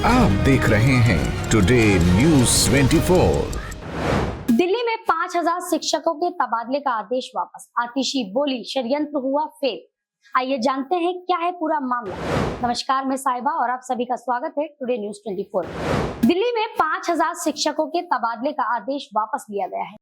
आप देख रहे हैं टुडे न्यूज़ 24। दिल्ली में 5,000 शिक्षकों के तबादले का आदेश वापस। आतिशी बोली षड्यंत्र हुआ फेल। आइए जानते हैं क्या है पूरा मामला। नमस्कार, मैं साहिबा और आप सभी का स्वागत है टुडे न्यूज़ 24। दिल्ली में 5,000 शिक्षकों के तबादले का आदेश वापस लिया गया है।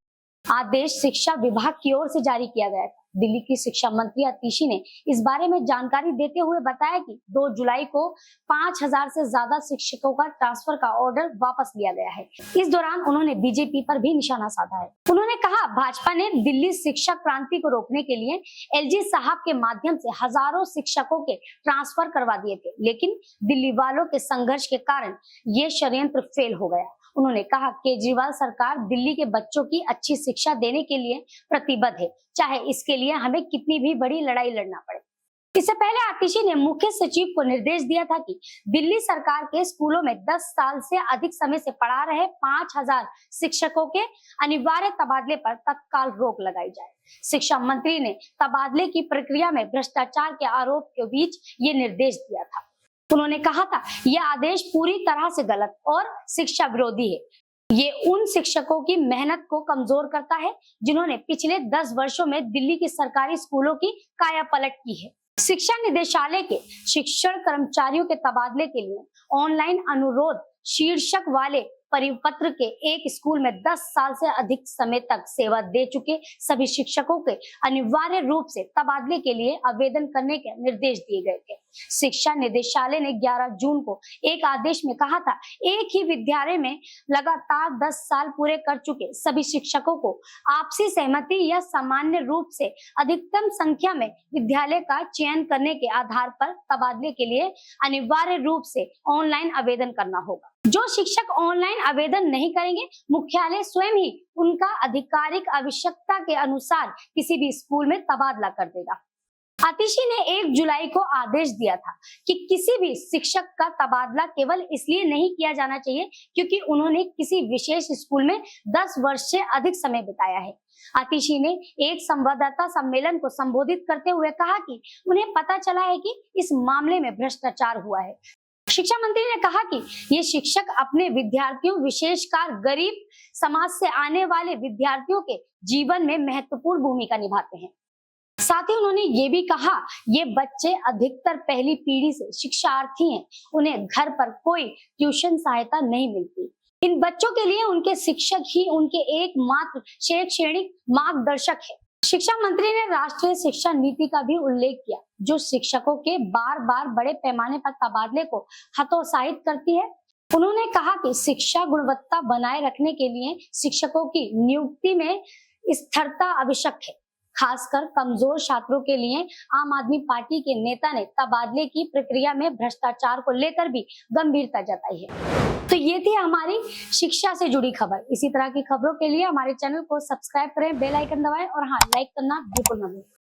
आदेश शिक्षा विभाग की ओर से जारी किया गया था। दिल्ली की शिक्षा मंत्री आतिशी ने इस बारे में जानकारी देते हुए बताया कि 2 जुलाई को 5,000 से ज्यादा शिक्षकों का ट्रांसफर का ऑर्डर वापस लिया गया है। इस दौरान उन्होंने बीजेपी पर भी निशाना साधा है। उन्होंने कहा, भाजपा ने दिल्ली शिक्षक क्रांति को रोकने के लिए एलजी साहब के माध्यम से हजारों शिक्षकों के ट्रांसफर करवा दिए थे, लेकिन दिल्ली वालों के संघर्ष के कारण ये षड्यंत्र फेल हो गया। उन्होंने कहा, केजरीवाल सरकार दिल्ली के बच्चों की अच्छी शिक्षा देने के लिए प्रतिबद्ध है, चाहे इसके लिए हमें कितनी भी बड़ी लड़ाई लड़ना पड़े। इससे पहले आतिशी ने मुख्य सचिव को निर्देश दिया था कि दिल्ली सरकार के स्कूलों में 10 साल से अधिक समय से पढ़ा रहे 5,000 शिक्षकों के अनिवार्य तबादले पर तत्काल रोक लगाई जाए। शिक्षा मंत्री ने तबादले की प्रक्रिया में भ्रष्टाचार के आरोप के बीच ये निर्देश दिया था। उन्होंने कहा था, यह आदेश पूरी तरह से गलत और शिक्षा विरोधी है। ये उन शिक्षकों की मेहनत को कमजोर करता है जिन्होंने पिछले 10 वर्षों में दिल्ली के सरकारी स्कूलों की कायापलट की है। शिक्षा निदेशालय के शिक्षण कर्मचारियों के तबादले के लिए ऑनलाइन अनुरोध शीर्षक वाले परिपत्र के एक स्कूल में 10 साल से अधिक समय तक सेवा दे चुके सभी शिक्षकों के अनिवार्य रूप से तबादले के लिए आवेदन करने के निर्देश दिए गए थे। शिक्षा निदेशालय ने 11 जून को एक आदेश में कहा था, एक ही विद्यालय में लगातार 10 साल पूरे कर चुके सभी शिक्षकों को आपसी सहमति या सामान्य रूप से अधिकतम संख्या में विद्यालय का चयन करने के आधार पर तबादले के लिए अनिवार्य रूप से ऑनलाइन आवेदन करना होगा। जो शिक्षक ऑनलाइन आवेदन नहीं करेंगे, मुख्यालय स्वयं ही उनका आधिकारिक आवश्यकता के अनुसार किसी भी स्कूल में तबादला कर देगा। आतिशी ने 1 जुलाई को आदेश दिया था कि किसी भी शिक्षक का तबादला केवल इसलिए नहीं किया जाना चाहिए क्योंकि उन्होंने किसी विशेष स्कूल में 10 वर्ष से अधिक समय बिताया है। आतिशी ने एक संवाददाता सम्मेलन को संबोधित करते हुए कहा कि उन्हें पता चला है कि इस मामले में भ्रष्टाचार हुआ है। शिक्षा मंत्री ने कहा कि ये शिक्षक अपने विद्यार्थियों, विशेषकर गरीब समाज से आने वाले विद्यार्थियों के जीवन में महत्वपूर्ण भूमिका निभाते हैं। साथ ही उन्होंने ये भी कहा, ये बच्चे अधिकतर पहली पीढ़ी से शिक्षार्थी हैं, उन्हें घर पर कोई ट्यूशन सहायता नहीं मिलती। इन बच्चों के लिए उनके शिक्षक ही उनके एकमात्र शैक्षणिक मार्गदर्शक है। शिक्षा मंत्री ने राष्ट्रीय शिक्षा नीति का भी उल्लेख किया, जो शिक्षकों के बार बार बड़े पैमाने पर तबादले को हतोत्साहित करती है। उन्होंने कहा कि शिक्षा गुणवत्ता बनाए रखने के लिए शिक्षकों की नियुक्ति में स्थिरता आवश्यक है। खासकर कमजोर छात्रों के लिए आम आदमी पार्टी के नेता ने तबादले की प्रक्रिया में भ्रष्टाचार को लेकर भी गंभीरता जताई है। तो ये थी हमारी शिक्षा से जुड़ी खबर। इसी तरह की खबरों के लिए हमारे चैनल को सब्सक्राइब करें, बेल आइकन दबाएं और हाँ, लाइक करना बिल्कुल न भूलें।